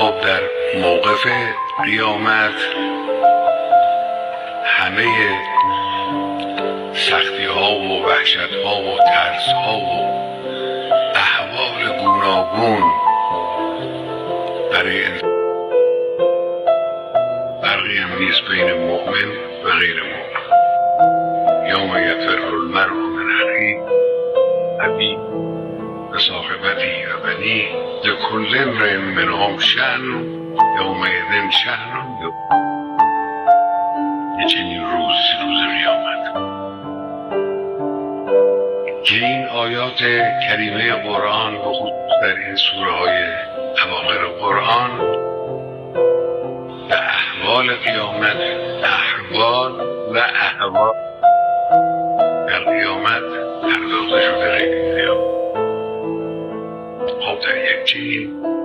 خب در موقف قیامت همه سختی ها و وحشت ها و ترس ها و احوال گوناگون برای انسان فرقی هم نیست بین مؤمن و غیر مؤمن. یوم یفر المرء من اخیه ابیه و صاحبته و بنیه لکل امرئ منهم شأن یومئذ شأن یغنیه. یه چنین روز قیامت که این آیات کریمه قرآن به خصوص در این سوره های اواخر قرآن به احوال قیامت، احوال و احوال در قیامت پرداخته شده. خیلی زیاد. خب در یک چنین